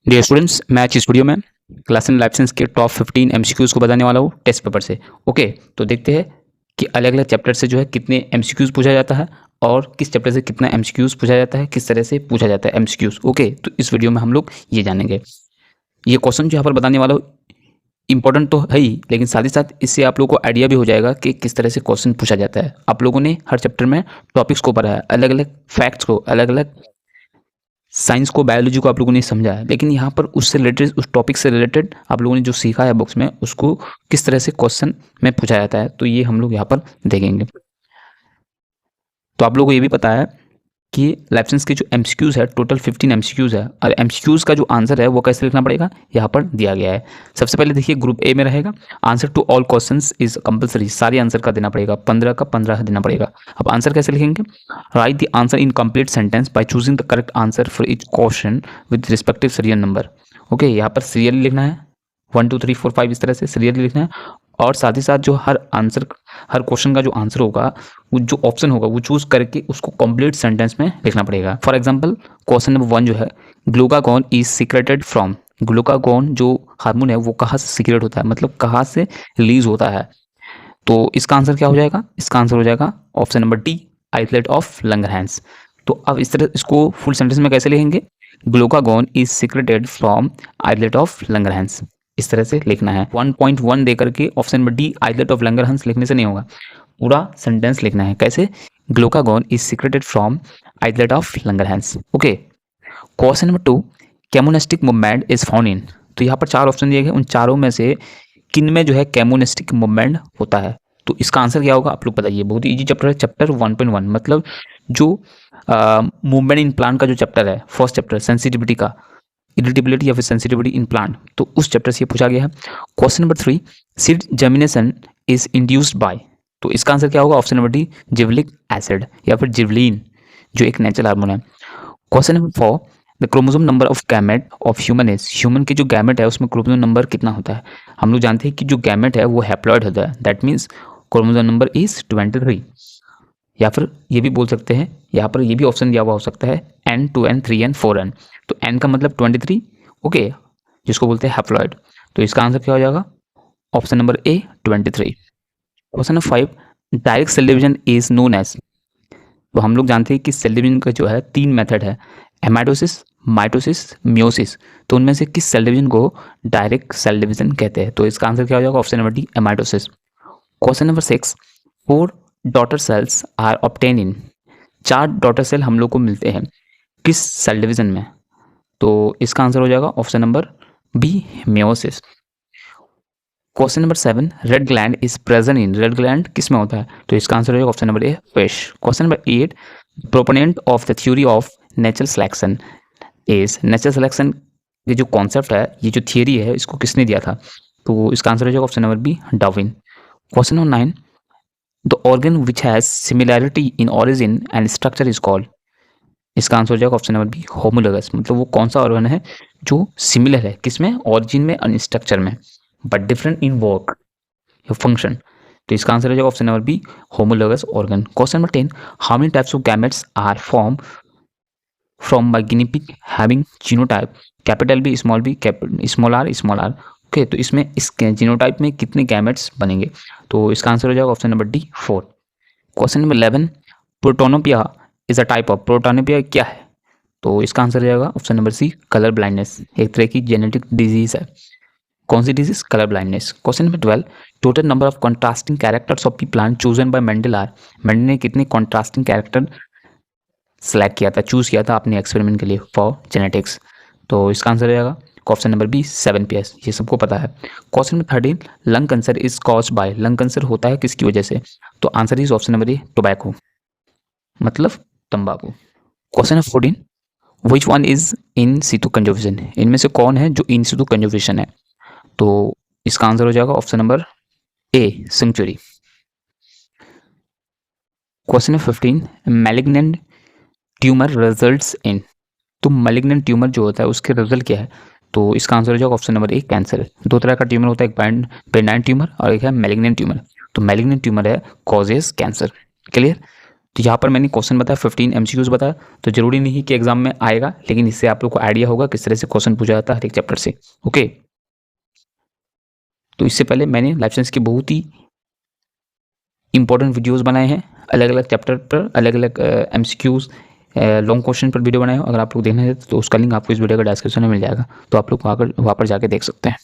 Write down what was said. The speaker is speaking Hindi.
डियर स्टूडेंट्स, मैं आज इस वीडियो में क्लास एंड लाइफ साइंस के टॉप 15 एमसीक्यूज़ को बताने वाला हूँ टेस्ट पेपर से। ओके, तो देखते हैं कि अलग अलग चैप्टर से जो है कितने एमसीक्यूज़ पूछा जाता है और किस चैप्टर से कितना एमसीक्यूज़ पूछा जाता है, किस तरह से पूछा जाता है एमसीक्यूज़। ओके, तो इस वीडियो में हम लोग ये जानेंगे। ये क्वेश्चन जो यहाँ पर बताने वाला हूँ इंपॉर्टेंट तो है ही, लेकिन साथ ही साथ इससे आप लोगों को आइडिया भी हो जाएगा कि किस तरह से क्वेश्चन पूछा जाता है। आप लोगों ने हर चैप्टर में टॉपिक्स को पढ़ा है, अलग अलग फैक्ट्स को, अलग अलग साइंस को, बायोलॉजी को आप लोगों ने समझा है, लेकिन यहाँ पर उससे रिलेटेड, उस टॉपिक से रिलेटेड आप लोगों ने जो सीखा है बुक्स में, उसको किस तरह से क्वेश्चन में पूछा जाता है, तो ये हम लोग यहाँ पर देखेंगे। तो आप लोगों को ये भी पता है कि लाइफ साइंस के जो एमसीक्यूज़ है, टोटल 15 एमसीक्यूज़ है, और एमसीक्यूज़ का जो आंसर है वो कैसे लिखना पड़ेगा, यहाँ पर दिया गया है। सबसे पहले देखिए, ग्रुप ए में रहेगा answer to all questions is compulsory, सारे आंसर का देना पड़ेगा, 15 का 15 देना पड़ेगा। अब आंसर कैसे लिखेंगे? Right the answer in complete sentence by choosing the correct answer for each question with respective serial number. Okay, यहाँ पर सीरियल लिखना है, 1 2 3 4 5 इस तरह से सीरियल लिखना है, और साथ ही साथ जो हर आंसर, हर क्वेश्चन का जो आंसर होगा, वो जो ऑप्शन होगा वो चूज करके उसको कंप्लीट सेंटेंस में लिखना पड़ेगा। फॉर एग्जांपल, क्वेश्चन नंबर 1 जो है, glucagon is secreted from. Glucagon जो हार्मोन है वो कहाँ से सीक्रेट होता है, मतलब कहाँ से रिलीज होता है, तो इसका आंसर क्या हो जाएगा? इसका आंसर हो जाएगा option number D, islet of Langerhans. तो अब इस तरह इसको फुल सेंटेंस में कैसे लिखेंगे? Glucagon is secreted from islet of Langerhans, इस तरह से लिखना है। 1.1 दे करके option number D, islet of Langerhans लिखने से नहीं होगा, पूरा सेंटेंस लिखना है। कैसे? Glucagon is secreted from islet of Langerhans. Okay, question number 2, chemonastic movement is found in. तो यहाँ पर 4 ऑप्शन दिए गए, उन चारों में से किन में जो है कैमोनेस्टिक मूवमेंट होता है? तो इसका आंसर क्या होगा, आप लोग बताइए। बहुत ही इजी चैप्टर है, चैप्टर 1.1, मतलब जो मूवमेंट इन प्लांट का जो चैप्टर है, फर्स्ट चैप्टर सेंसिटिविटी का, इरिटेबिलिटी या फिर सेंसिटिविटी इन प्लांट, तो उस चैप्टर से ये पूछा गया है। Question number 3, seed germination is induced by. तो इसका आंसर क्या होगा? ऑप्शन नंबर डी, जिवलिक एसिड या फिर जिवलिन, जो एक नेचुरल हार्मोन है। Question number 4, the chromosome number of gamete of human is. Human के जो गैमेट है उसमें क्रोमोसोम नंबर कितना होता है? हम लोग जानते हैं कि जो गैमेट है वो हैप्लॉइड होता है, that means chromosome number is 23। या फिर ये भी बोल सकते हैं, यहाँ पर ये भी ऑप्शन दिया हुआ हो सकता है N2N 3N 4N, तो N का मतलब 23, ओके, जिसको बोलते हैं हैप्लॉइड। तो इसका आंसर क्या हो जाएगा? Option number A, 23। Question number 5, direct cell division is known as. तो हम लोग जानते हैं कि सेल डिवीजन का जो है 3 मेथड है, एमाइटोसिस, माइटोसिस, मियोसिस। तो उनमें से किस सेल डिवीजन को डायरेक्ट सेल डिवीजन कहते हैं? तो इसका आंसर क्या हो जाएगा? Option number D, amitosis. Question number 6, 4 daughter cells are obtain in. 4 daughter cell हम लोग को मिलते हैं किस सेल डिवीजन में? तो इसका आंसर हो जाएगा option number B, meiosis. Question number 7, red gland is present in. Red gland किस में होता है? तो इसका आंसर हो जाएगा option number A, fish. Question number 8, proponent of the theory of natural selection is. Natural selection ये जो कॉन्सेप्ट है, ये जो थियरी है, इसको किसने दिया था? तो इसका आंसर हो जाएगा option number B, Darwin. Question number 9, the organ which has similarity in origin and structure is called. इसका आंसर हो जाएगा ऑप्शन नंबर बी, होमोलोगस। मतलब वो कौन सा ऑर्गन है जो सिमिलर है, किसमें? ऑरिजिन में और स्ट्रक्चर में, बट डिफरेंट इन वर्क या फंक्शन। तो इसका आंसर हो जाएगा option number B, homologous organ. Question number 10, how many types of gametes are form from by guinea pig having genotype capital B, small B, small R, small R. Okay, तो इसमें इस जीनोटाइप में कितने गैमेट्स बनेंगे? तो इसका आंसर हो जाएगा option number D, 4। Question number 11, protanopia is a type of. Protanopia क्या है? तो इसका आंसर हो जाएगा option number C, colour blindness, एक तरह की जेनेटिक डिजीज है। कौन सी disease? Colour blindness. Question number 12, total number of contrasting characters of the plant chosen by Mendel are. मेंडल ने कितने कॉन्ट्रास्टिंग कैरेक्टर सेलेक्ट किया था, चूज किया था अपने एक्सपेरिमेंट के लिए फॉर जेनेटिक्स? तो इसका आंसर हो जाएगा ऑप्शन नंबर बी, 7PS। ये सबको पता है। Question number 13, lung cancer is caused by. Lung cancer होता है किसकी वजह से? तो answer is option number A, tobacco, मतलब तंबाकू। Question number 14, which one is in situ conservation. इनमें से कौन है जो इन सितु कंजर्वेशन है? तो इसका आंसर हो जाएगा option number A, century. Question number 15, malignant tumour results in. तो मैलिग्नेंट ट्यूमर जो होता है उसके रिजल्ट क्या है? तो इसका आंसर हो जाएगा ऑप्शन नंबर ए, कैंसर। 2 तरह का ट्यूमर होता है, एक बेनाइन ट्यूमर और एक है मैलिग्नेंट ट्यूमर। तो मैलिग्नेंट ट्यूमर है कॉजेस कैंसर। क्लियर? तो यहाँ पर मैंने क्वेश्चन बताया 15 MCQs बताया, तो ज़रूरी नहीं कि एग्जाम में आएगा, लेकिन इससे आप लोग को आइडिया होगा किस तरह से क्वेश्चन पूछा जाता है हर एक चैप्टर से। ओके, तो इससे पहले मैंने लाइफ साइंस के बहुत ही इंपॉर्टेंट वीडियोस बनाए हैं, अलग अलग चैप्टर पर अलग अलग MCQs लॉन्ग क्वेश्चन पर वीडियो बनाए हो। अगर आप लोग देखना है तो उसका लिंक आपको इस वीडियो का डिस्क्रिप्शन में मिल जाएगा, तो आप लोग वहाँ पर जाके देख सकते हैं।